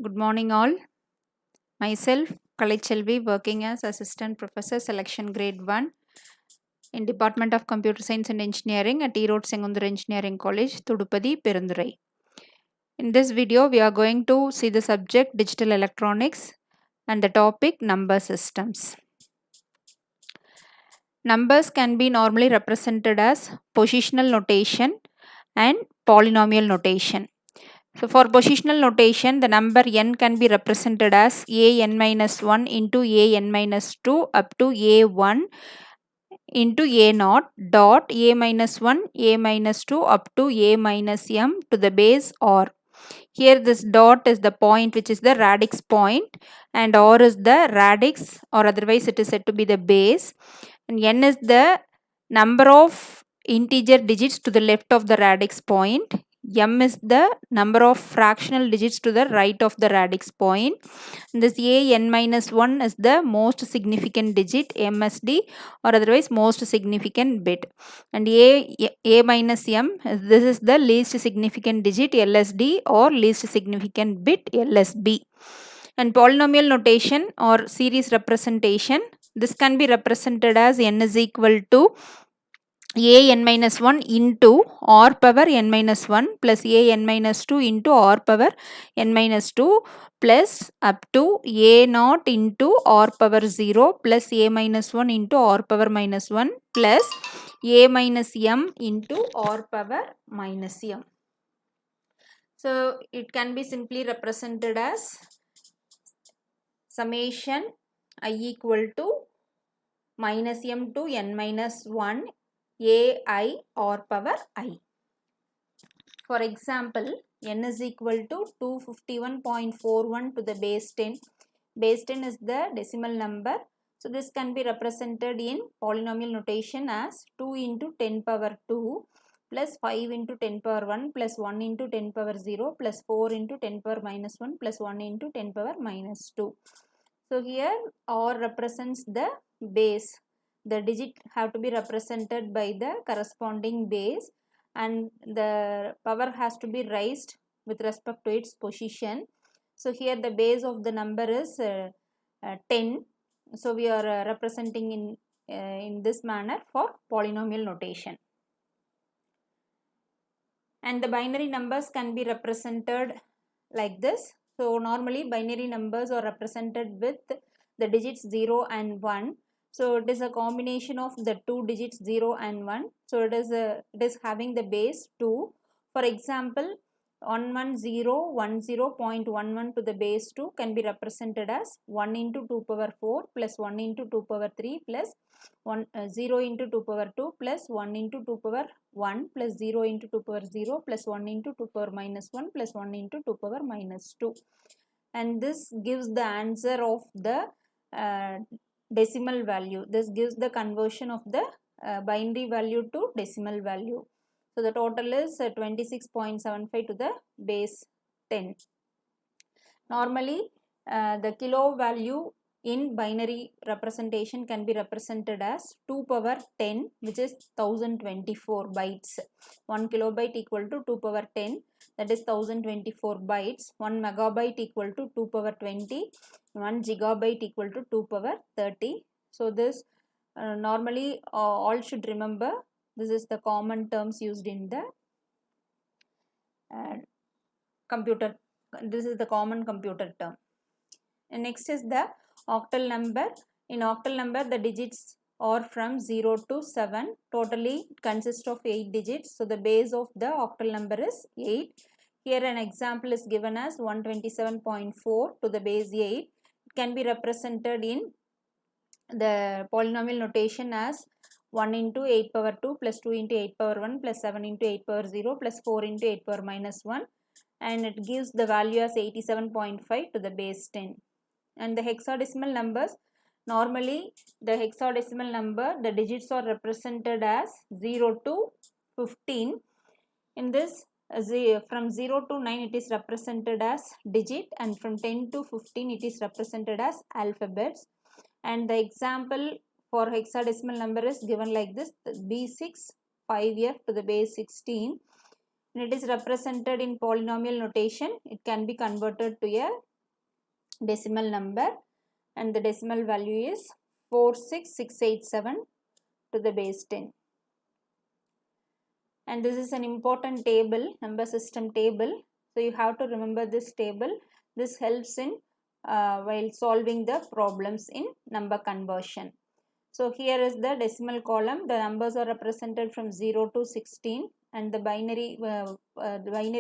Good morning all. Myself Kalachelvi, working as Assistant Professor Selection Grade 1 in Department of Computer Science and Engineering at E. Road Sengundra Engineering College, Thudupadi, Perundurai. In this video we are going to see the subject Digital Electronics and the topic Number Systems. Numbers can be normally represented as positional notation and polynomial notation. So for positional notation, the number n can be represented as an minus 1 into an minus 2 up to a1 into a naught dot a minus 1 a minus 2 up to a minus m to the base r. Here this dot is the point which is the radix point and r is the radix, or otherwise it is said to be the base, and n is the number of integer digits to the left of the radix point. M is the number of fractional digits to the right of the radix point. This n minus 1 is the most significant digit, MSD, or otherwise most significant bit. And a minus m, this is the least significant digit, LSD, or least significant bit, LSB. And polynomial notation or series representation, this can be represented as n is equal to an minus 1 into r power n minus 1 plus an minus 2 into r power n minus 2 plus up to a naught into r power 0 plus a minus 1 into r power minus 1 plus a minus m into r power minus m. So it can be simply represented as summation I equal to minus m to n minus 1 ai or power I. For example, n is equal to 251.41 to the base 10. Base 10 is the decimal number. So this can be represented in polynomial notation as 2 into 10 power 2 plus 5 into 10 power 1 plus 1 into 10 power 0 plus 4 into 10 power minus 1 plus 1 into 10 power minus 2. So here r represents the base. The digit have to be represented by the corresponding base and the power has to be raised with respect to its position. So here the base of the number is 10. So we are representing in this manner for polynomial notation. And the binary numbers can be represented like this. So normally binary numbers are represented with the digits 0 and 1. So it is a combination of the two digits 0 and 1. So it is having the base 2. For example, 110.11 to the base 2 can be represented as 1 into 2 power 4 plus 1 into 2 power 3 plus 0 into 2 power 2 plus 1 into 2 power 1 plus 0 into 2 power 0 plus 1 into 2 power minus 1 plus 1 into 2 power minus 2. And this gives the answer of the decimal value. This gives the conversion of the binary value to decimal value. So the total is 26.75 to the base 10. Normally the kilo value in binary representation can be represented as 2 power 10, which is 1024 bytes. 1 kilobyte equal to 2 power 10, that is 1024 bytes. 1 megabyte equal to 2 power 20. 1 gigabyte equal to 2 power 30. So this normally all should remember. This is the common terms used in the computer. This is the common computer term. And next is the octal number. In octal number, the digits are from 0 to 7. Totally consists of 8 digits. So the base of the octal number is 8. Here an example is given as 127.4 to the base 8. It can be represented in the polynomial notation as 1 into 8 power 2 plus 2 into 8 power 1 plus 7 into 8 power 0 plus 4 into 8 power minus 1, and it gives the value as 87.5 to the base 10. And the hexadecimal numbers, normally the hexadecimal number, the digits are represented as 0 to 15. In this from 0 to 9 it is represented as digit, and from 10 to 15 it is represented as alphabets. And the example for hexadecimal number is given like this: B6 5f to the base 16. And it is represented in polynomial notation. It can be converted to a decimal number, and the decimal value is 46687 to the base 10. And this is an important table, number system table. So you have to remember this table. This helps in while solving the problems in number conversion. So here is the decimal column. The numbers are represented from 0 to 16, and the binary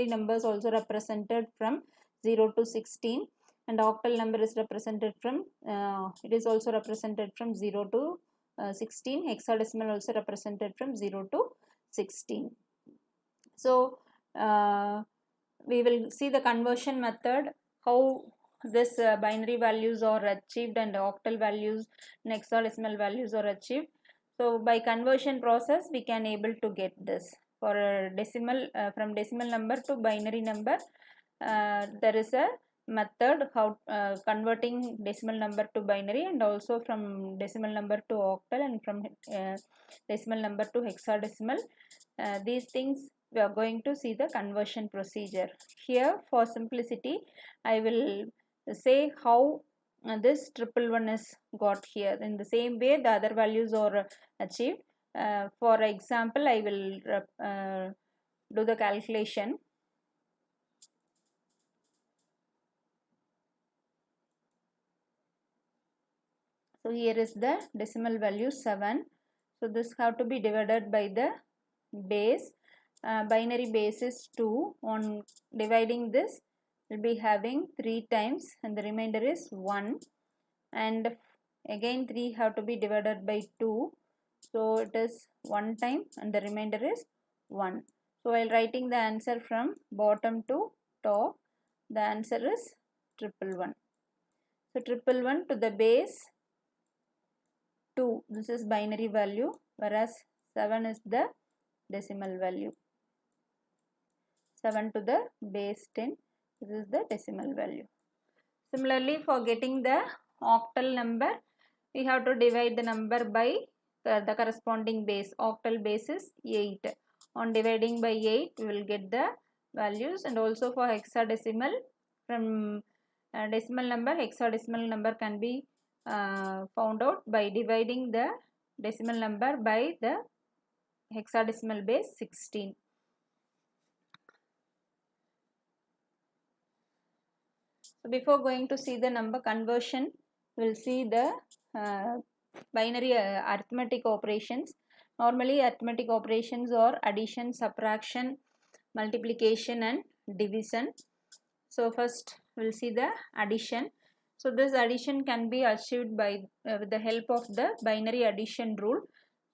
numbers also represented from 0 to 16, and octal number is represented from it is also represented from 0 to 16. Hexadecimal also represented from 0 to 16. So we will see the conversion method, how this binary values are achieved and octal values and hexadecimal values are achieved. So by conversion process we can able to get this. For a decimal from decimal number to binary number, there is a method how converting decimal number to binary, and also from decimal number to octal, and from decimal number to hexadecimal. These things we are going to see the conversion procedure. Here for simplicity I will say how this 111 is got here. In the same way the other values are achieved. For example, I will do the calculation. So here is the decimal value 7. So this have to be divided by the base. Binary base is 2. On dividing this will be having 3 times, and the remainder is 1. And again 3 have to be divided by 2. So it is 1 time, and the remainder is 1. So while writing the answer from bottom to top, the answer is 111. So 111 to the base 2, this is binary value, whereas 7 is the decimal value. 7 to the base 10, this is the decimal value. Similarly, for getting the octal number, we have to divide the number by the corresponding base. Octal base is 8. On dividing by 8, we will get the values. And also for hexadecimal, from decimal number, hexadecimal number can be found out by dividing the decimal number by the hexadecimal base 16. So before going to see the number conversion, we will see the binary arithmetic operations. Normally arithmetic operations are addition, subtraction, multiplication and division. So first we will see the addition. So this addition can be achieved by with the help of the binary addition rule.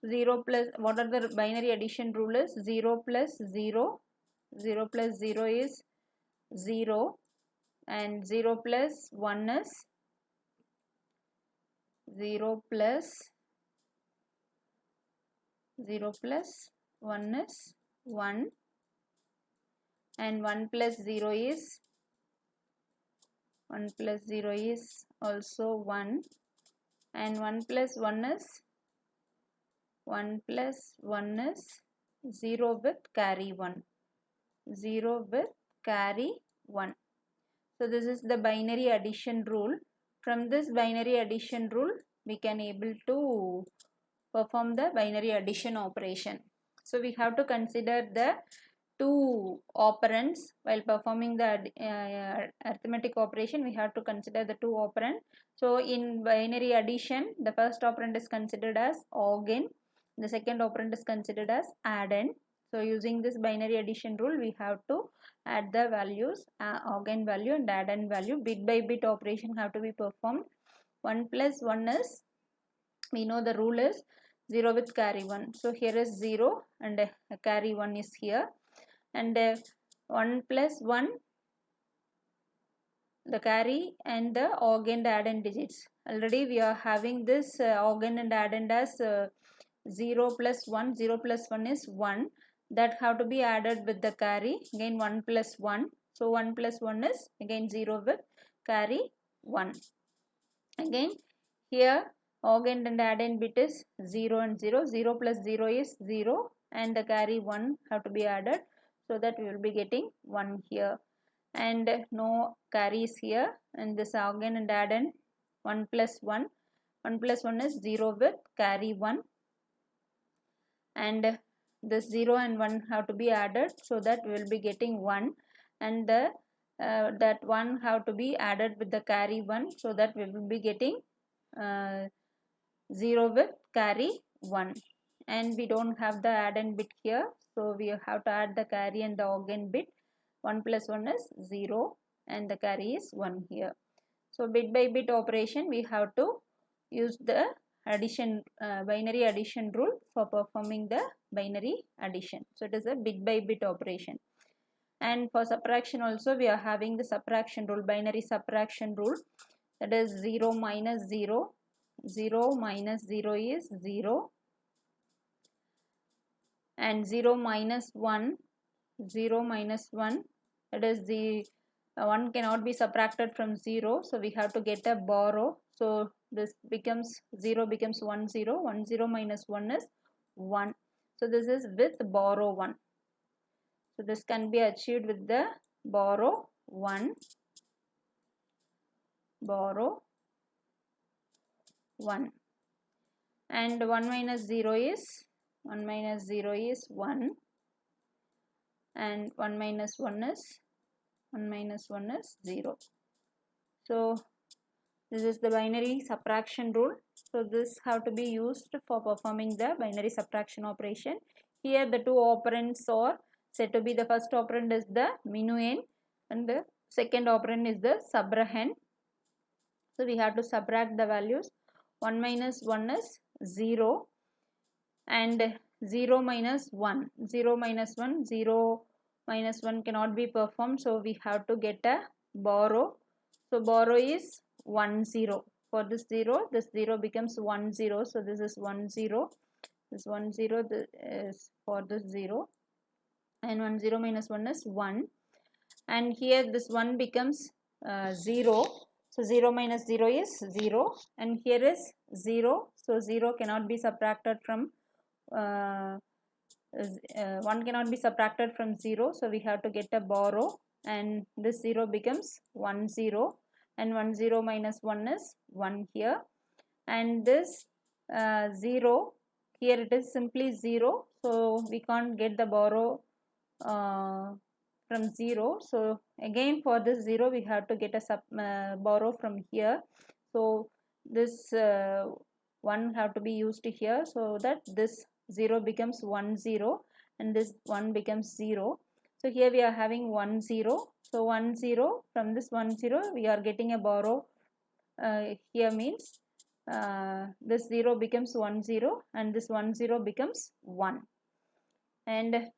0 plus, what are the binary addition rule is? 0 plus 0, 0 plus 0 is 0, and 0 plus 1 is 0 plus 0 plus 1 is 1, and 1 plus 0 is 1 plus 0 is also 1, and 1 plus 1 is 1 plus 1 is 0 with carry 1, 0 with carry 1. So this is the binary addition rule. From this binary addition rule we can able to perform the binary addition operation. So we have to consider the two operands while performing the arithmetic operation. We have to consider the two operand. So in binary addition, the first operand is considered as AUGN, the second operand is considered as ADDEND. So using this binary addition rule, we have to add the values, AUGN value and ADDEND value. Bit by bit operation have to be performed. 1 plus 1 is, we know the rule is 0 with carry 1. So here is 0 and carry 1 is here, and 1 plus 1, the carry and the AUGN addend digits. Already we are having this AUGN and addend as 0 plus 1, 0 plus 1 is 1, that have to be added with the carry, again 1 plus 1. So 1 plus 1 is again 0 with carry 1. Again here AUGN and addend bit is 0 and 0, 0 plus 0 is 0, and the carry 1 have to be added, so that we will be getting 1 here. and no carries here, and this again and addend 1 plus 1. 1 plus 1 is 0 with carry 1, and this 0 and 1 have to be added, so that we will be getting 1, and that 1 have to be added with the carry 1, so that we will be getting 0 with carry 1, and we don't have the addend bit here, so we have to add the carry and the again bit. 1 plus 1 is 0 and the carry is 1 here. So bit by bit operation we have to use the addition binary addition rule for performing the binary addition. So it is a bit by bit operation. And for subtraction also we are having the subtraction rule, binary subtraction rule, that is 0 minus 0. 0 minus 0 is 0, and 0 minus 1, 0 minus 1, that is the 1 cannot be subtracted from 0, so we have to get a borrow. So this becomes 0 becomes 1 0, 1 0 minus 1 is 1, so this is with borrow 1. So this can be achieved with the borrow 1, borrow 1, and 1 minus 0 is 1 minus 0 is 1, and 1 minus 1 is 0. So this is the binary subtraction rule. So this have to be used for performing the binary subtraction operation. Here the two operands are said to be, the first operand is the minuend and the second operand is the subrahend. So we have to subtract the values. 1 minus 1 is 0, and 0 minus 1, 0 minus 1, 0 minus 1 cannot be performed, so we have to get a borrow. So borrow is 1 0. For this 0 becomes 1 0, so this is 1 0, this 1 0 is for this 0, and 1 0 minus 1 is 1, and here this 1 becomes 0, so 0 minus 0 is 0, and here is 0, so 0 cannot be subtracted from 1 cannot be subtracted from 0, so we have to get a borrow, and this 0 becomes 1 0, and 1 0 minus 1 is 1 here, and this 0 here it is simply 0, so we can't get the borrow from 0, so again for this 0 we have to get a borrow from here, so this 1 have to be used here, so that this 0 becomes 1 0 and this 1 becomes 0. So here we are having 1 0, so 1 0, from this 1 0 we are getting a borrow here, means this 0 becomes 1 0 and this 1 0 becomes 1, and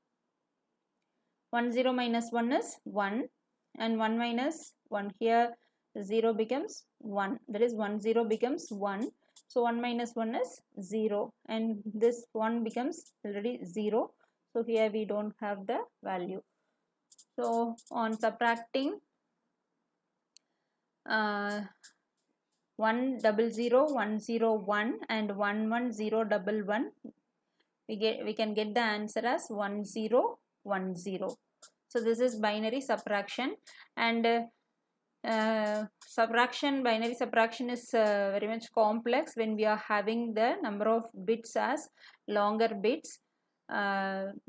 1 0 minus 1 is 1, and 1 minus 1, here 0 becomes 1, that is 1 0 becomes 1, so 1 minus 1 is 0, and this 1 becomes already 0, so here we don't have the value. So on subtracting 1 0 0 1 0 1 and 1 1 0 1 1, we can get the answer as 1 0 1 0. So this is binary subtraction, and binary subtraction is very much complex when we are having the number of bits as longer bits,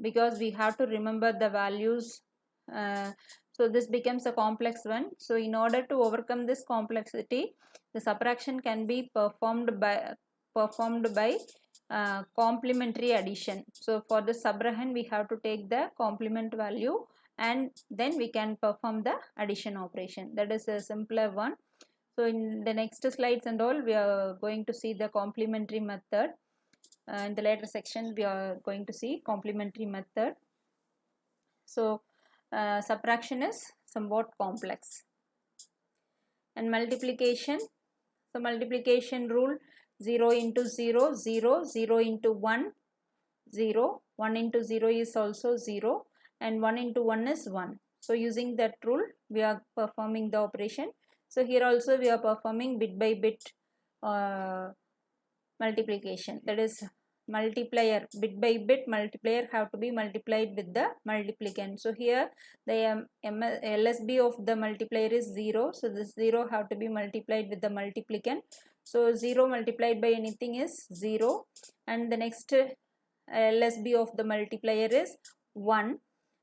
because we have to remember the values, so this becomes a complex one. So in order to overcome this complexity, the subtraction can be performed by complementary addition. So for the subrahend we have to take the complement value and then we can perform the addition operation. That is a simpler one. So in the next slides and all we are going to see the complementary method. In the later section we are going to see complementary method. So subtraction is somewhat complex. And multiplication, so multiplication rule, 0 into 0 0, 0 into 1 0, 1 into 0 is also 0, and 1 into 1 is 1. So using that rule we are performing the operation. So here also we are performing bit by bit multiplication, that is multiplier, bit by bit multiplier have to be multiplied with the multiplicand. So here the LSB of the multiplier is 0. So this 0 have to be multiplied with the multiplicand. So 0 multiplied by anything is 0, and the next LSB of the multiplier is 1,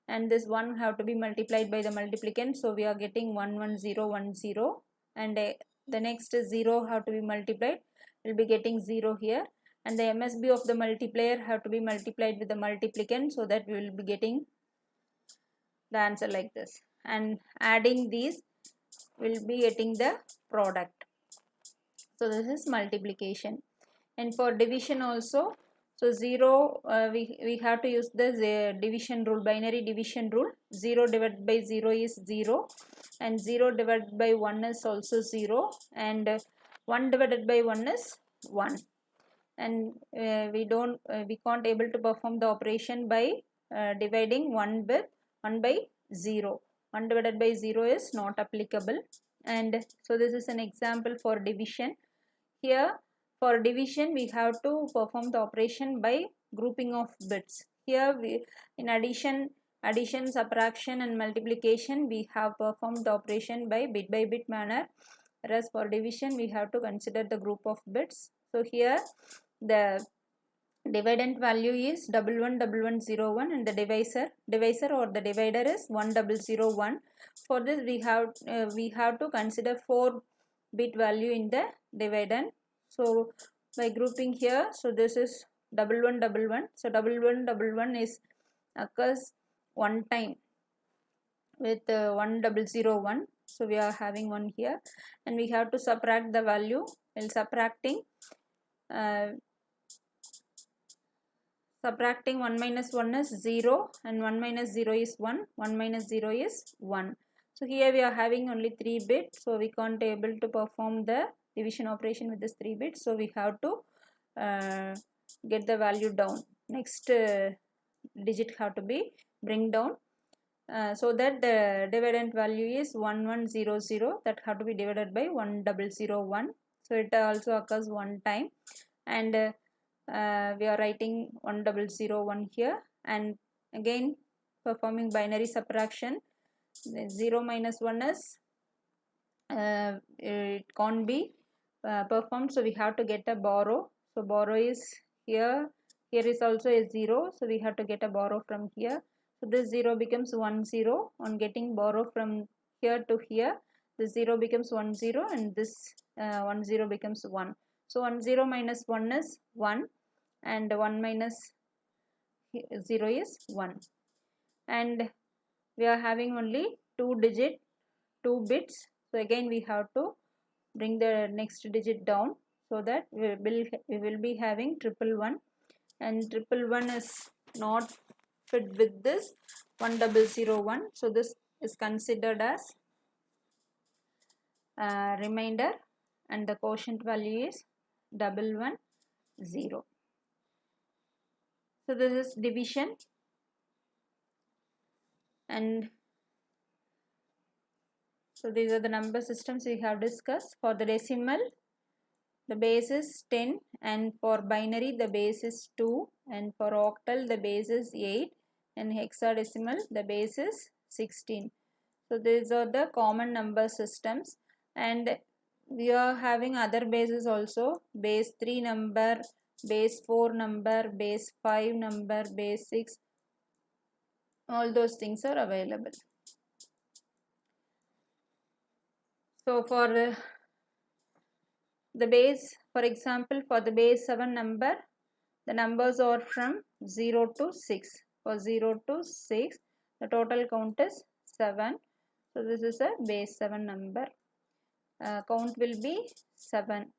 and this 1 have to be multiplied by the multiplicand. So we are getting 1 1 0 1 0, and the next 0 have to be multiplied, will be getting 0 here, and the MSB of the multiplier have to be multiplied with the multiplicand, so that we will be getting the answer like this, and adding these will be getting the product. So this is multiplication. And for division also, so 0 we have to use the division rule, binary division rule. 0 divided by 0 is 0, and 0 divided by 1 is also 0, and 1 divided by 1 is 1, and we can't able to perform the operation by dividing 1 by 0. 1 divided by 0 is not applicable. And so this is an example for division. Here for division we have to perform the operation by grouping of bits. Here we, in addition, subtraction and multiplication, we have performed the operation by bit manner, whereas for division we have to consider the group of bits. So here the dividend value is 111101, and the divisor or the divider is 1001. For this we have to consider 4 bit value in the dividend. So by grouping here, so this is 1111. So 1111 is occurs one time with 1001. So we are having 1 here, and we have to subtract the value. While subtracting 1 minus 1 is 0, and 1 minus 0 is 1, 1 minus 0 is 1. So here we are having only 3 bits, so we can't able to perform the division operation with this 3 bits, so we have to get the value down. Next digit have to be bring down, so that the dividend value is 1100, that have to be divided by 1001. So it also occurs one time, and we are writing 1001 here, and again performing binary subtraction. 0 minus 1 is it can't be performed, so we have to get a borrow. So borrow is here is also a 0, so we have to get a borrow from here. So this 0 becomes 10 on getting borrow from here to here. This 0 becomes 10, and this 10 becomes 1. So 10 minus 1 is 1, and 1 minus 0 is 1, and we are having only 2 bits. So again we have to bring the next digit down, so that we will be having 111, and 111 is not fit with this 1001. So this is considered as remainder, and the quotient value is 110. So this is division, and so these are the number systems we have discussed. For the decimal, the base is 10, and for binary the base is 2, and for octal the base is 8, and hexadecimal the base is 16. So these are the common number systems, and we are having other bases also: base 3 number, base 4 number, base 5 number, base 6. All those things are available. So for the base, for example, for the base 7 number, the numbers are from 0 to 6. For 0 to 6, the total count is 7. So this is a base 7 number. Count will be 7.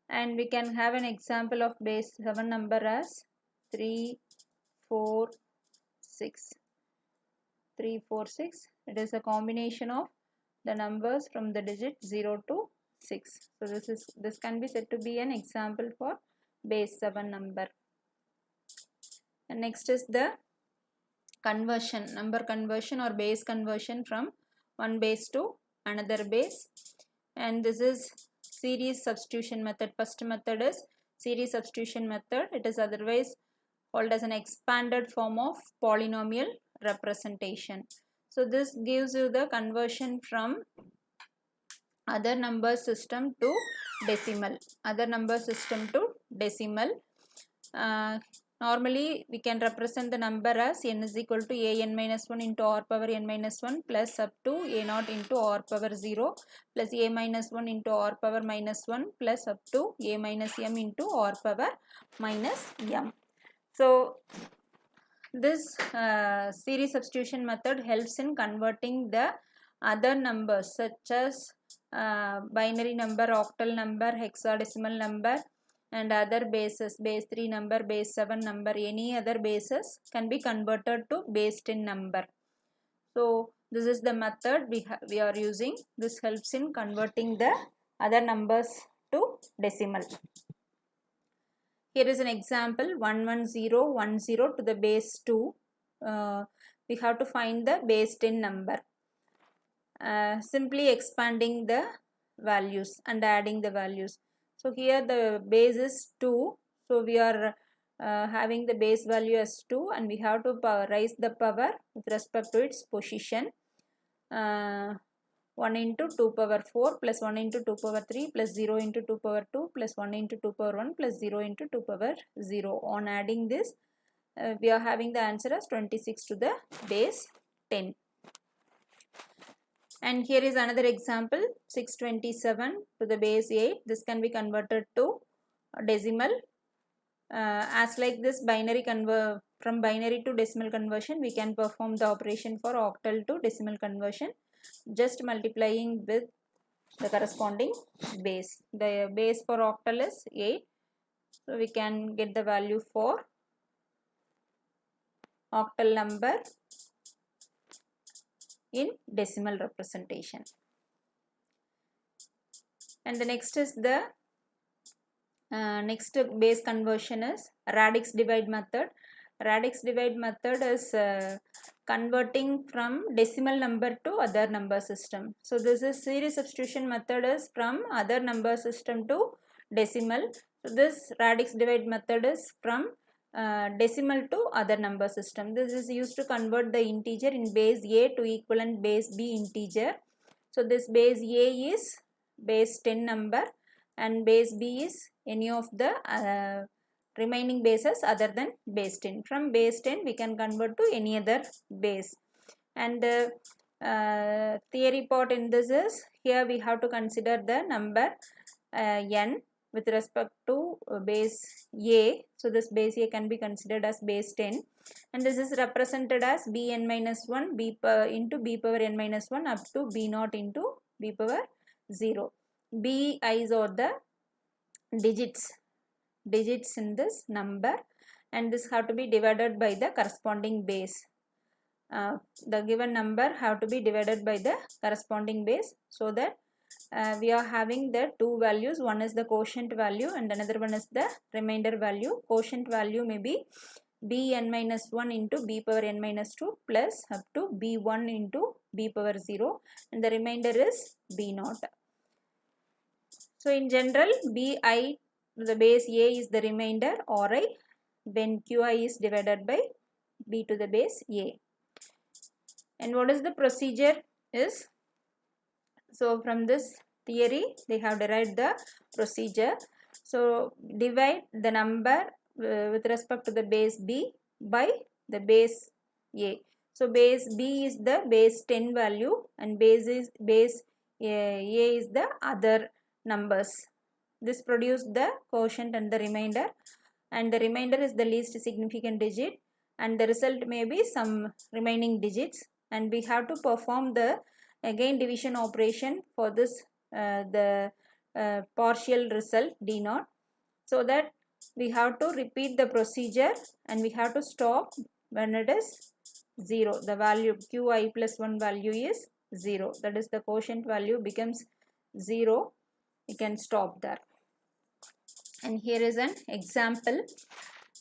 And we can have an example of base 7 number as 3, 4, 6. 3, 4, 6. It is a combination of the numbers from the digit 0 to 6. So this can be said to be an example for base 7 number. And next is the conversion, number conversion or base conversion from one base to another base. And this is series substitution method. First method is series substitution method. It is otherwise called as an expanded form of polynomial representation. So this gives you the conversion from other number system to decimal. Normally we can represent the number as n is equal to a n minus 1 into r power n minus 1 plus up to a naught into r power 0 plus a minus 1 into r power minus 1 plus up to a minus m into r power minus m. So this series substitution method helps in converting the other numbers such as binary number, octal number, hexadecimal number and other bases, base 3 number, base 7 number, any other bases can be converted to base 10 number. So this is the method we are using. This helps in converting the other numbers to decimal. Here is an example 11010 to the base 2. We have to find the base 10 number. Simply expanding the values and adding the values. So here the base is 2. So we are having the base value as 2 and we have to raise the power with respect to its position. 1 into 2 power 4 plus 1 into 2 power 3 plus 0 into 2 power 2 plus 1 into 2 power 1 plus 0 into 2 power 0. On adding this, we are having the answer as 26 to the base 10. And here is another example 627 to the base 8. This can be converted to decimal. As like this from binary to decimal conversion, we can perform the operation for octal to decimal conversion just multiplying with the corresponding base. The base for octal is 8. So we can get the value for octal number in decimal representation. And the next is the next base conversion is radix divide method. Radix divide method is converting from decimal number to other number system. So this is series substitution method is from other number system to decimal. So this radix divide method is from decimal to other number system. This is used to convert the integer in base a to equivalent base b integer. So this base a is base 10 number and base b is any of the remaining bases other than base 10. From base 10 we can convert to any other base. And the theory part in this is, here we have to consider the number n with respect to base a. So this base a can be considered as base 10 and this is represented as bn minus 1 into b power n minus 1 up to b naught into b power 0. Bi's are the digits in this number and this have to be divided by the corresponding base. The given number have to be divided by the corresponding base, so that we are having the two values. One is the quotient value and another one is the remainder value. Quotient value may be bn minus 1 into b power n minus 2 plus up to b1 into b power 0 and the remainder is b naught. So in general, bi the base a is the remainder ri when qi is divided by b to the base a. And what is the procedure is? So from this theory they have derived the procedure. So divide the number with respect to the base b by the base a. So base b is the base 10 value and base a is the other numbers. This produced the quotient and the remainder, and the remainder is the least significant digit and the result may be some remaining digits, and we have to perform the again division operation for this the partial result d naught, so that we have to repeat the procedure and we have to stop when it is 0. The value qi plus 1 value is 0, that is the quotient value becomes 0. We can stop there. And here is an example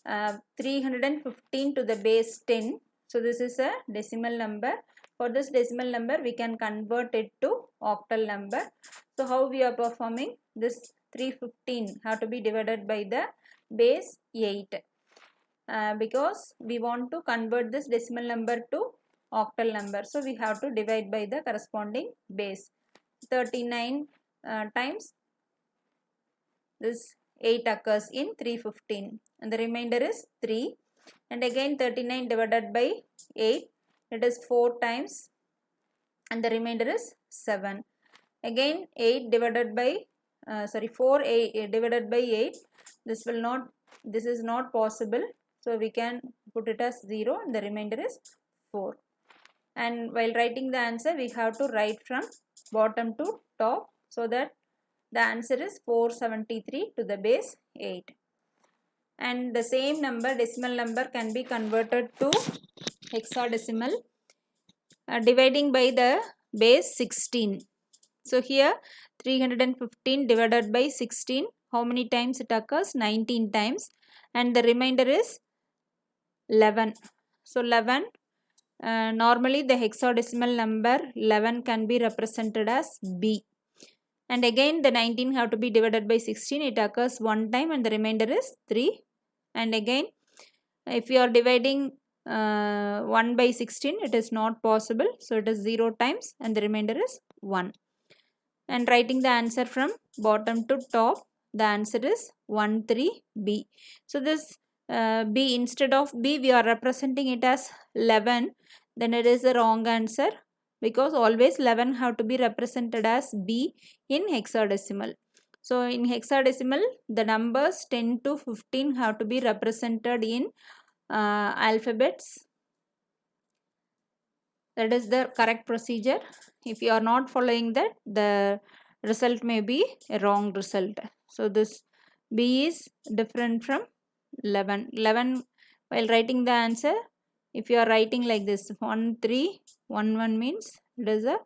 315 to the base 10. So this is a decimal number. For this decimal number we can convert it to octal number. So how we are performing? This 315 have to be divided by the base 8 because we want to convert this decimal number to octal number. So we have to divide by the corresponding base. 39 times this 8 occurs in 315 and the remainder is 3, and again 39 divided by 8, it is 4 times and the remainder is 7. Again 8 divided by 4 divided by 8, this is not possible, so we can put it as 0 and the remainder is 4. And while writing the answer, we have to write from bottom to top, so that the answer is 473 to the base 8. And the same number, decimal number, can be converted to hexadecimal dividing by the base 16. So here 315 divided by 16, how many times it occurs? 19 times, and the remainder is 11. So 11, normally the hexadecimal number 11 can be represented as B. And again the 19 have to be divided by 16, it occurs one time and the remainder is 3. And again if you are dividing 1 by 16, it is not possible, so it is 0 times and the remainder is 1. And writing the answer from bottom to top, the answer is 13B. So this B, instead of B we are representing it as 11, then it is the wrong answer, because always 11 have to be represented as B in hexadecimal. So in hexadecimal the numbers 10 to 15 have to be represented in alphabets. That is the correct procedure. If you are not following that, the result may be a wrong result. So this B is different from 11. 11, while writing the answer, if you are writing like this 1311 means it is a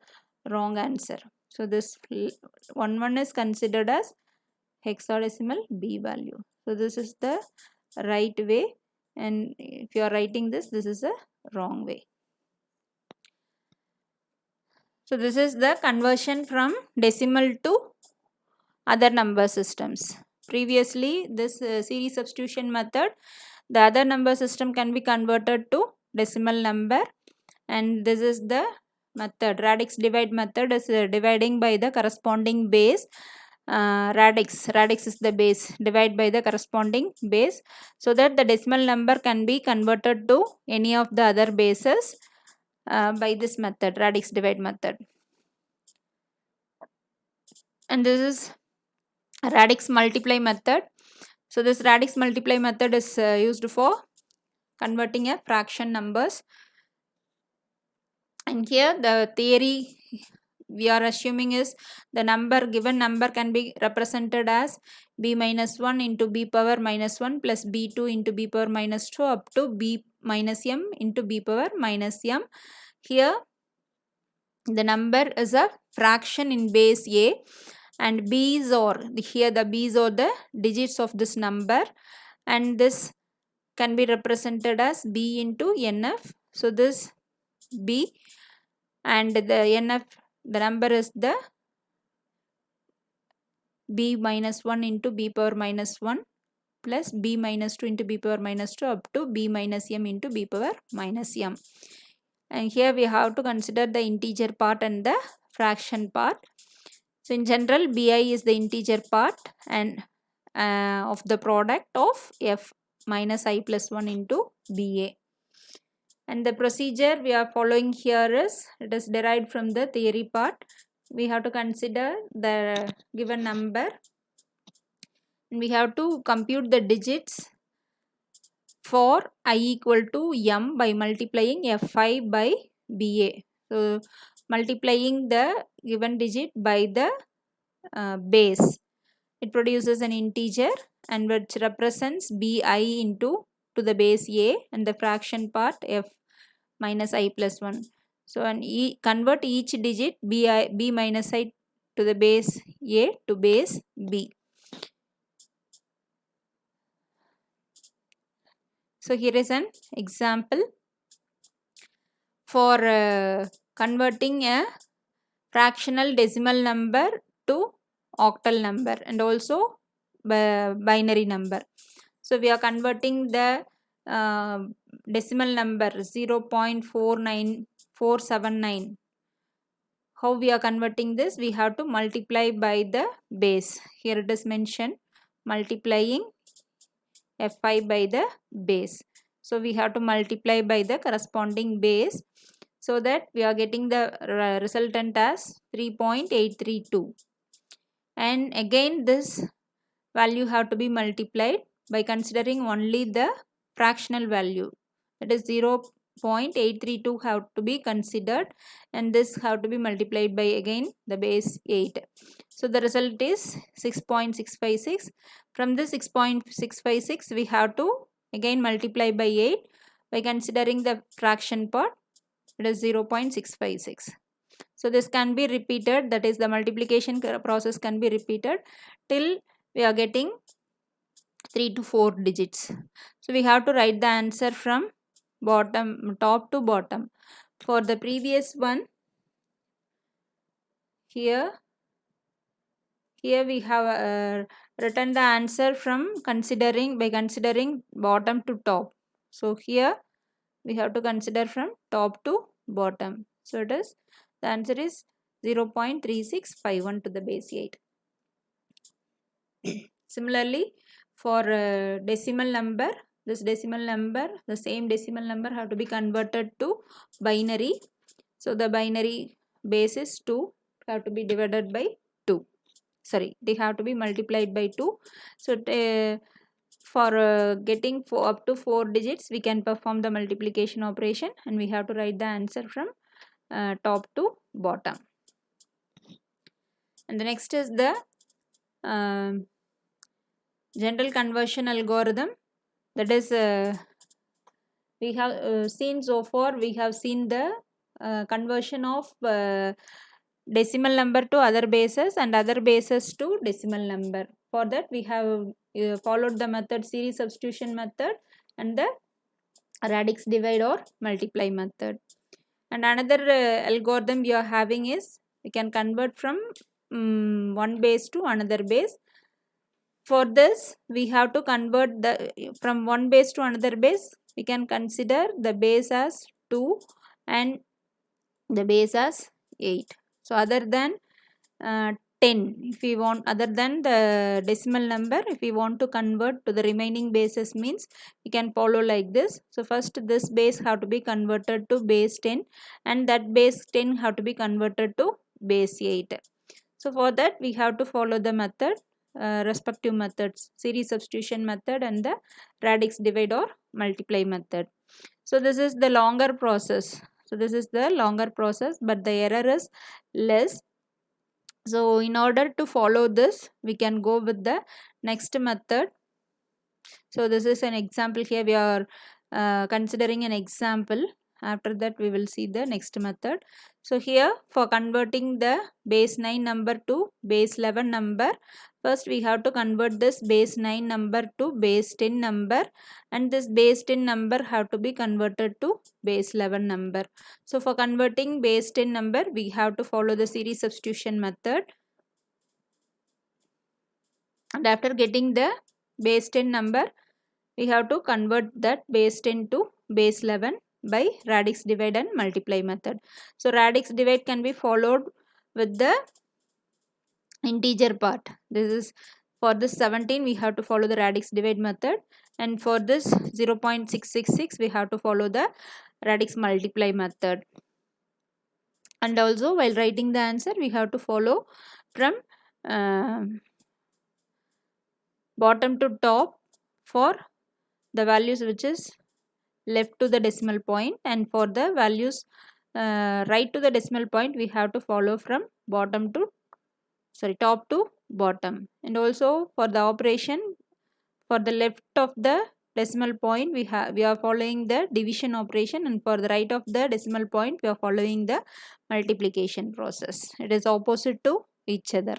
wrong answer. So this 11 is considered as hexadecimal B value. So this is the right way, and if you are writing this is a wrong way. So this is the conversion from decimal to other number systems. Previously this series substitution method, the other number system can be converted to decimal number, and this is the method. Radix divide method is dividing by the corresponding base. Radix is the base, divide by the corresponding base, so that the decimal number can be converted to any of the other bases by this method, radix divide method. And this is radix multiply method. So this radix multiply method is used for converting a fraction numbers. And here the theory we are assuming is the given number can be represented as b minus 1 into b power minus 1 plus b2 into b power minus 2 up to b minus m into b power minus m. Here the number is a fraction in base a, and b's are here, the b's are the digits of this number, and this can be represented as b into nf. So this b and the nf, the number is the b minus 1 into b power minus 1 plus b minus 2 into b power minus 2 up to b minus m into b power minus m. And here we have to consider the integer part and the fraction part. So in general, bi is the integer part and of the product of f minus I plus 1 into ba. And the procedure we are following here is, it is derived from the theory part. We have to consider the given number and we have to compute the digits for I equal to m by multiplying fi by ba. So multiplying the given digit by the base, it produces an integer and which represents bi into to the base a, and the fraction part f minus I plus 1. So and convert each digit b minus I to the base a to base b. So here is an example for converting a fractional decimal number to octal number and also binary number. So we are converting the decimal number 0.49479. How we are converting this? We have to multiply by the base. Here it is mentioned, multiplying Fi by the base. So we have to multiply by the corresponding base, so that we are getting the resultant as 3.832. And again this value have to be multiplied by considering only the fractional value, that is 0.832 have to be considered, and this have to be multiplied by again the base 8. So the result is 6.656. From this 6.656 we have to again multiply by 8 by considering the fraction part, it is 0.656. So this can be repeated, that is the multiplication process can be repeated till we are getting 3 to 4 digits. So we have to write the answer from top to bottom. For the previous one, here we have written the answer from by considering bottom to top. So here we have to consider from top to bottom. So it is, the answer is 0.3651 to the base 8. Similarly, for decimal number, the same decimal number have to be converted to binary. So the binary base is 2, have to be divided by 2. Sorry, they have to be multiplied by 2. So for getting up to 4 digits, we can perform the multiplication operation, and we have to write the answer from top to bottom. And the next is the general conversion algorithm, that is we have seen so far, we have seen the conversion of decimal number to other bases and other bases to decimal number. For that we have followed the method series substitution method and the radix divide or multiply method. And another algorithm we are having is, we can convert from one base to another base. For this we have to convert from one base to another base. We can consider the base as 2 and the base as 8. So other than 10, if we want, other than the decimal number, if we want to convert to the remaining bases, means we can follow like this. So first this base have to be converted to base 10, and that base 10 have to be converted to base 8. So for that we have to follow the method, respective methods, series substitution method and the radix divide or multiply method. So this is the longer process. But the error is less. So in order to follow this, we can go with the next method. So this is an example. Here we are considering an example. After that we will see the next method. So here, for converting the base 9 number to base 11 number, first we have to convert this base 9 number to base 10 number, and this base 10 number have to be converted to base 11 number. So for converting base 10 number, we have to follow the series substitution method. And after getting the base 10 number, we have to convert that base 10 to base 11 by radix divide and multiply method. So radix divide can be followed with the integer part. This is for this 17 we have to follow the radix divide method, and for this 0.666 we have to follow the radix multiply method. And also while writing the answer we have to follow from bottom to top for the values which is left to the decimal point, and for the values right to the decimal point we have to follow from top to bottom. And also for the operation, for the left of the decimal point we are following the division operation, and for the right of the decimal point we are following the multiplication process. It is opposite to each other.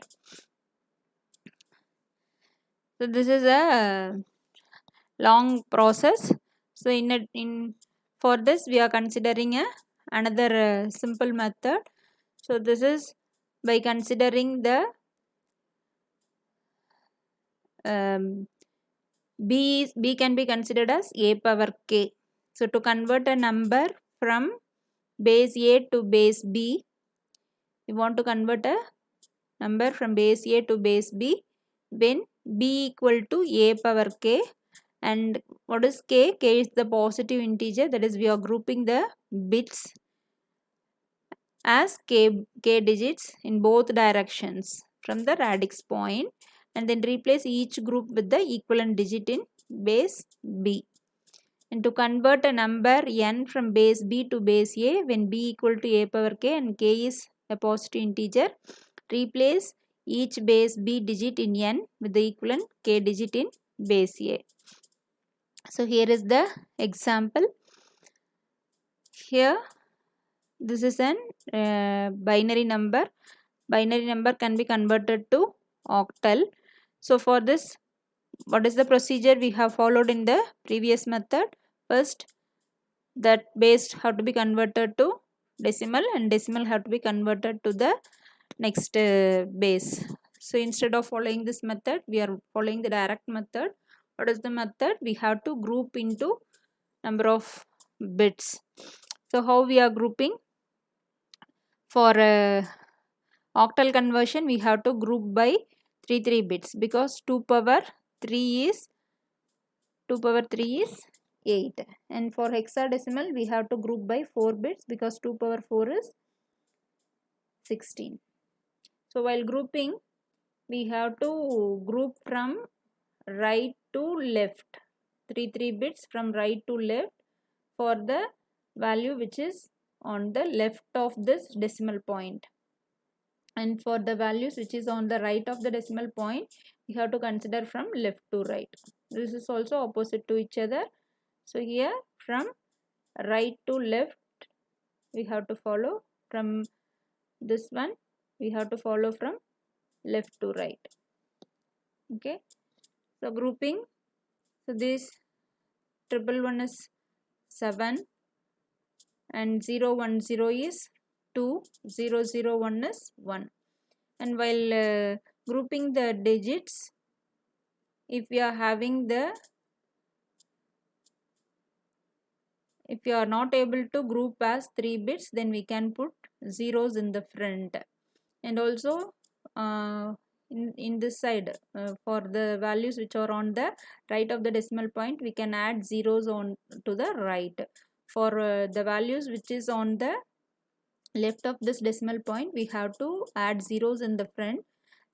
So this is a long process. So for this we are considering another simple method. So this is by considering the b can be considered as a power k. So to convert a number from base a to base b, we want to convert a number from base a to base b when b equal to a power k. And what is k? K is the positive integer, that is we are grouping the bits as k digits in both directions from the radix point, and then replace each group with the equivalent digit in base b. And to convert a number n from base b to base a when b equal to a power k and k is a positive integer, replace each base b digit in n with the equivalent k digit in base a. So here is the example. Here this is an binary number. Binary number can be converted to octal. So for this, what is the procedure we have followed in the previous method? First, that base have to be converted to decimal, and decimal have to be converted to the next base. So instead of following this method, we are following the direct method. What is the method? We have to group into number of bits. So how we are grouping? For octal conversion, we have to group by 3 bits, because 2 power 3 is 8, and for hexadecimal we have to group by 4 bits because 2 power 4 is 16. So while grouping, we have to group from right to left, 3 bits from right to left for the value which is on the left of this decimal point, and for the values which is on the right of the decimal point, we have to consider from left to right. This is also opposite to each other. So here from right to left we have to follow, from this one we have to follow from left to right. Okay, so grouping. So this 111 is 7 and 010 is 2, 001 is 1. And while grouping the digits, if we are having the, if you are not able to group as 3 bits, then we can put zeros in the front. And also in this side, for the values which are on the right of the decimal point, we can add zeros on to the right. For the values which is on the left of this decimal point, we have to add zeros in the front,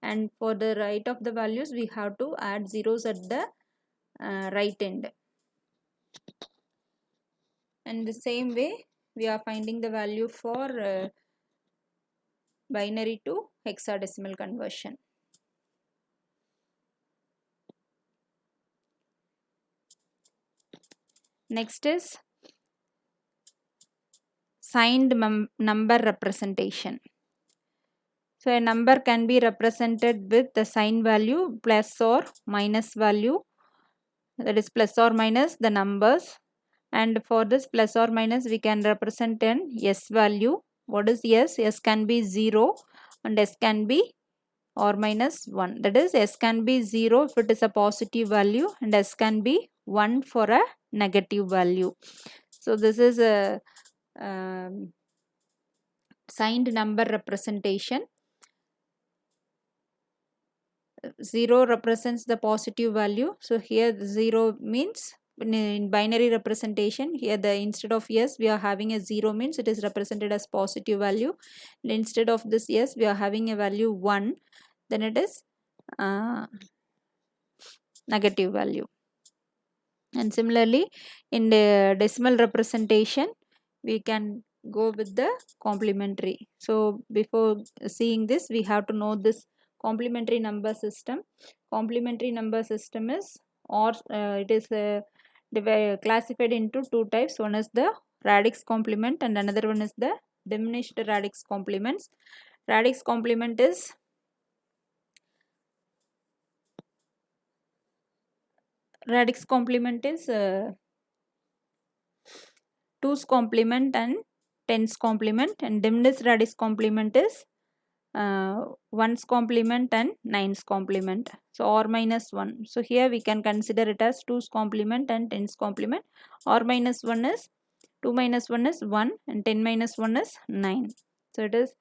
and for the right of the values we have to add zeros at the right end. And the same way we are finding the value for binary to hexadecimal conversion. Next is signed number representation. So a number can be represented with the sign value plus or minus value, that is plus or minus the numbers. And for this plus or minus, we can represent an S value. What is S? S can be 0 and S can be or minus 1. That is, S can be 0 if it is a positive value, and S can be 1 for a negative value. So this is a signed number representation. 0 represents the positive value. So here 0 means, in binary representation, here the instead of S we are having a 0, means it is represented as positive value. And instead of this S we are having a value 1, then it is negative value. And similarly in the decimal representation we can go with the complementary. So before seeing this, we have to know this complementary number system. Complementary number system is, or it is classified into 2 types. One is the radix complement and another one is the diminished radix complements. Radix complement is two's complement and tens complement, and diminished radix complement is 1's complement and 9's complement. So r minus 1. So here we can consider it as 2's complement and 10's complement. r minus 1 is 2 minus 1 is 1 and 10 minus 1 is 9. So it is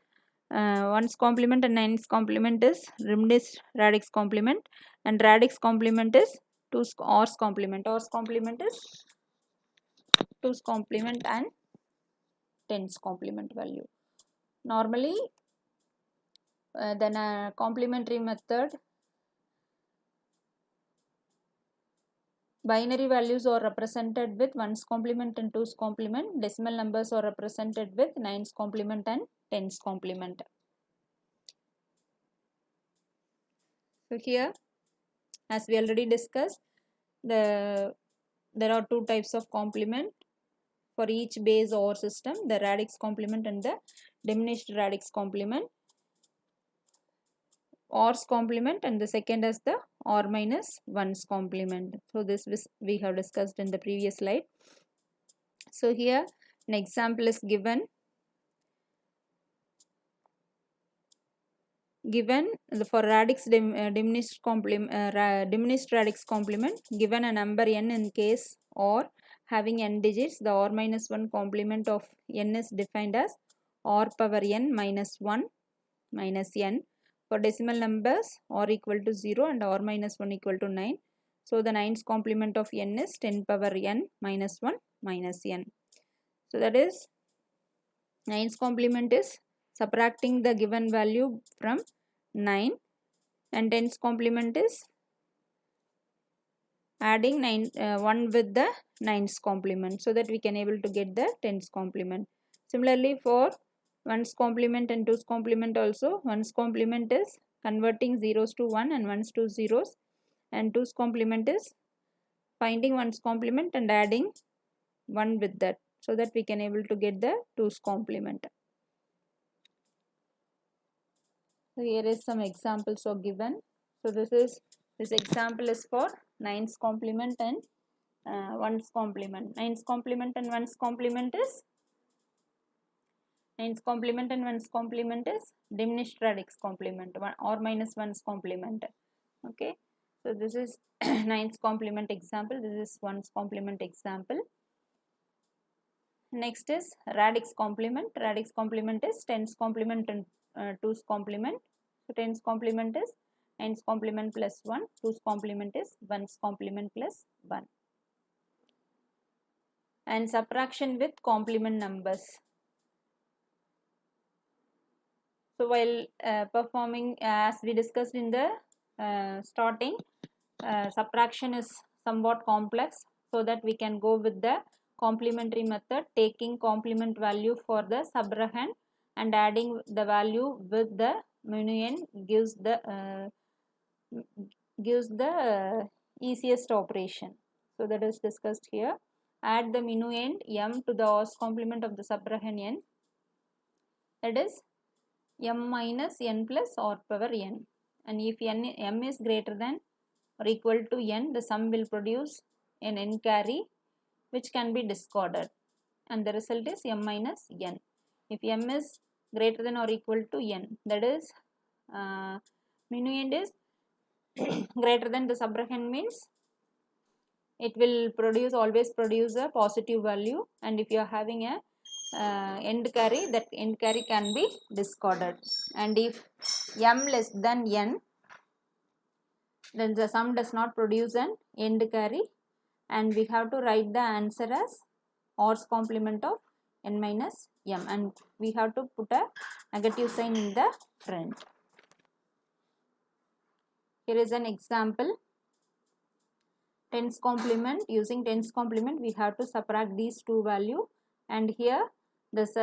1's complement and 9's complement is diminished radix complement, and radix complement is 2's r's complement. R's complement is 2's complement and 10's complement value. Normally then a complementary method, binary values are represented with 1's complement and 2's complement. Decimal numbers are represented with 9's complement and 10's complement. So here, as we already discussed, there are two types of complement for each base OR system, the radix complement and the diminished radix complement. R's complement and the second is the r minus 1's complement. So this we have discussed in the previous slide. So here an example is given. For diminished radix complement, given a number n in case or having n digits, the r minus 1 complement of n is defined as r power n minus 1 minus n. For decimal numbers, r equal to 0 and r minus 1 equal to 9. So the 9's complement of n is 10 power n minus 1 minus n. So that is 9's complement is subtracting the given value from 9, and 10's complement is adding 1 with the 9's complement, so that we can able to get the 10's complement. Similarly for 1's complement and 2's complement also, 1's complement is converting zeros to 1 and 1's to zeros, and 2's complement is finding 1's complement and adding 1 with that, so that we can able to get the 2's complement. So here is some examples are given. So this example is for 9's complement and 1's complement. 9's complement and 1's complement is 9's complement and 1's complement is diminished radix complement, 1 or minus 1's complement. Okay, so this is 9's complement example. This is 1's complement example. Next is radix complement. Radix complement is 10's complement and 2's complement. So 10's complement is 9's complement plus 1. 2's complement is 1's complement plus 1. And subtraction with complement numbers. So while performing, as we discussed in the starting, subtraction is somewhat complex, so that we can go with the complementary method, taking complement value for the subrahand and adding the value with the minuend gives the easiest operation. So that is discussed here. Add the minuend m to the r's complement of the subrahand n, that is m minus n plus r power n, and if m is greater than or equal to n, the sum will produce an n carry which can be discarded, and the result is m minus n. If m is greater than or equal to n, that is minuend is greater than the subrahand, means it will always produce a positive value, and if you are having a end carry, that end carry can be discarded. And if m less than n, then the sum does not produce an end carry, and we have to write the answer as r's complement of n minus m, and we have to put a negative sign in the front. Here is an example. 10's complement, using 10's complement we have to subtract these two value, and here this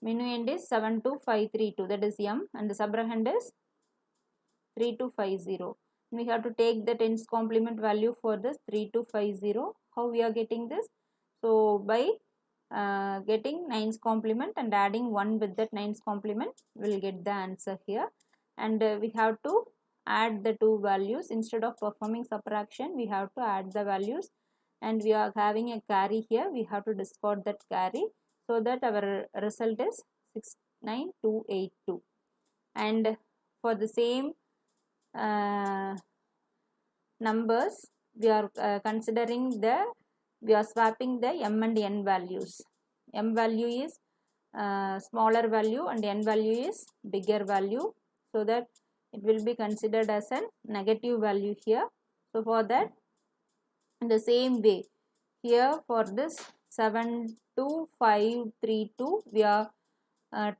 minuend is 72532, that is m, and the subrahand is 3250. We have to take the 10's complement value for this 3250. How we are getting this? So by getting 9's complement and adding 1 with that 9's complement, we will get the answer here. And we have to add the two values. Instead of performing subtraction, we have to add the values, and we are having a carry here, we have to discard that carry, so that our result is 69282. And for the same numbers, we are we are swapping the m and n values. M value is smaller value and n value is bigger value, so that it will be considered as a negative value here. So for that, in the same way, here for this 72532, we are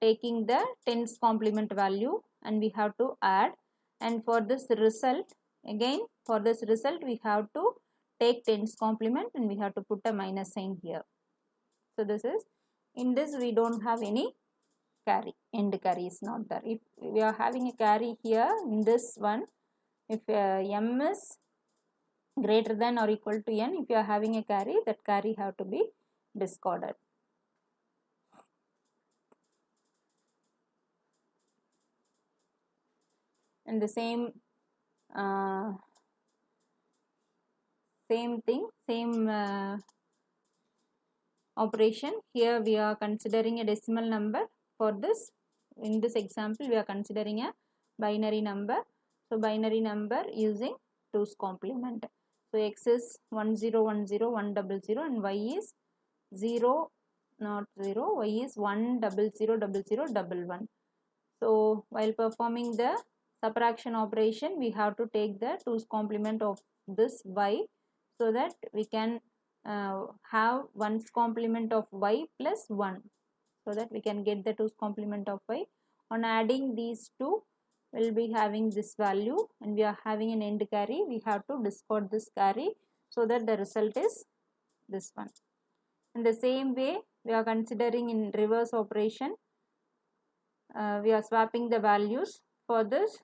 taking the tens complement value and we have to add, and for this result, again for this result we have to take tens complement and we have to put a minus sign here. So this is, in this we don't have any carry, end carry is not there. If we are having a carry here in this one, if m is greater than or equal to n, if you are having a carry, that carry have to be discarded. And the same operation here, we are considering a decimal number. For this, in this example, we are considering a binary number. So binary number using 2's complement. So x is 1010 100 and y is 0 not 0, y is 1000011. So while performing the subtraction operation, we have to take the 2's complement of this y, so that we can have 1's complement of y plus 1, so that we can get the 2's complement of y. On adding these two, we will be having this value and we are having an end carry. We have to discard this carry, so that the result is this one. In the same way, we are considering in reverse operation. We are swapping the values. For this,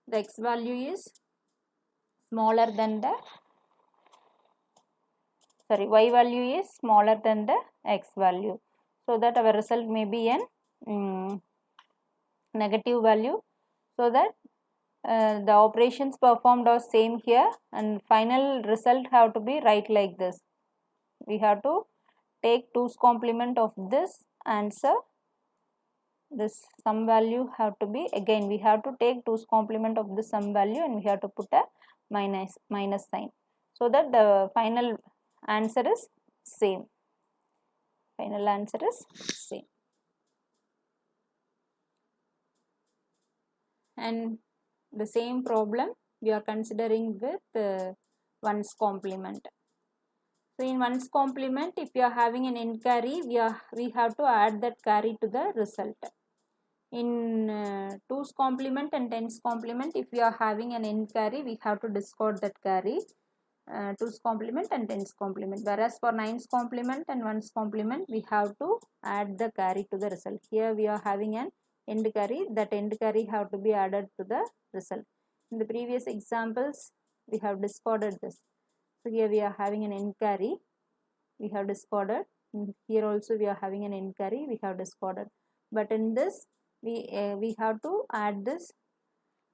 the x value is smaller than the y value is smaller than the x value, so that our result may be an negative value, so that the operations performed are same here and final result have to be right like this. We have to take 2's complement of this answer. This sum value have to be, again we have to take 2's complement of the sum value and we have to put a minus sign, so that the final answer is same. Final answer is same. And the same problem we are considering with 1's complement. So in 1's complement, if you are having an end carry, we have to add that carry to the result. In 2's complement and 10's complement, if we are having an end carry, we have to discard that carry. 2's complement and 10's complement, whereas for 9's complement and 1's complement, we have to add the carry to the result. Here we are having an end carry, that end carry have to be added to the result. In the previous examples, we have discarded this. So here we are having an end carry, we have discarded. Here also we are having an end carry, we have discarded. But in this, we have to add this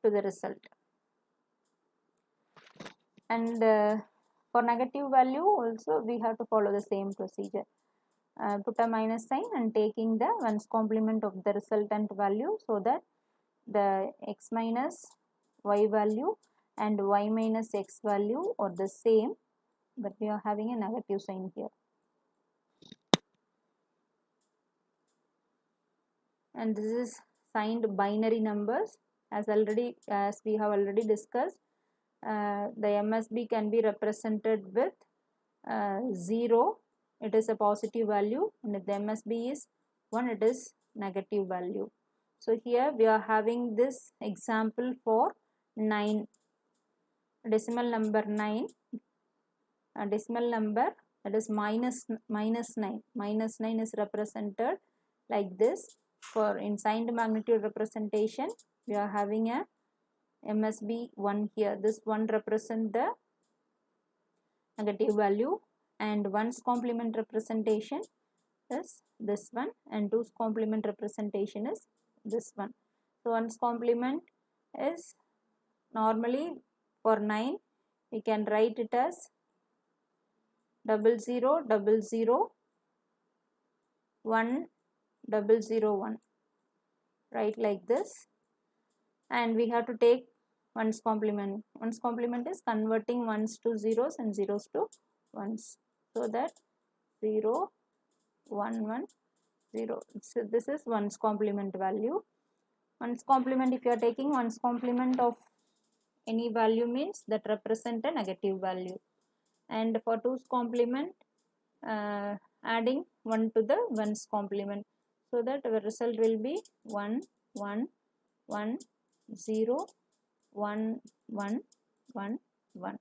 to the result. And for negative value also we have to follow the same procedure. Put a minus sign and taking the 1's complement of the resultant value, so that the x minus y value and y minus x value are the same, but we are having a negative sign here. And this is signed binary numbers, as we have already discussed. The MSB can be represented with 0, it is a positive value, and if the MSB is 1, it is negative value. So here we are having this example for 9, decimal number 9, a decimal number, that is minus 9. Minus 9 is represented like this. For in signed magnitude representation, we are having a MSB 1 here. This 1 represent the negative value, and 1's complement representation is this one, and 2's complement representation is this one. So 1's complement is normally for 9, we can write it as 0000 1001. write like this, and we have to take ones complement. Ones complement is converting ones to zeros and zeros to ones, so that 0 1 1 0. So this is ones complement value. Ones complement, if you are taking ones complement of any value, means that represent a negative value, and for twos complement, adding 1 to the ones complement, so that our result will be 1 1 1 0 1 1 1 1.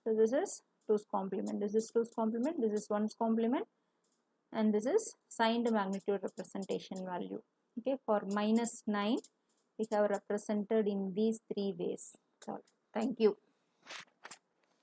So this is twos complement, this is twos complement, this is ones complement, and this is signed magnitude representation value. Okay, for -9 we have represented in these three ways. So, thank you.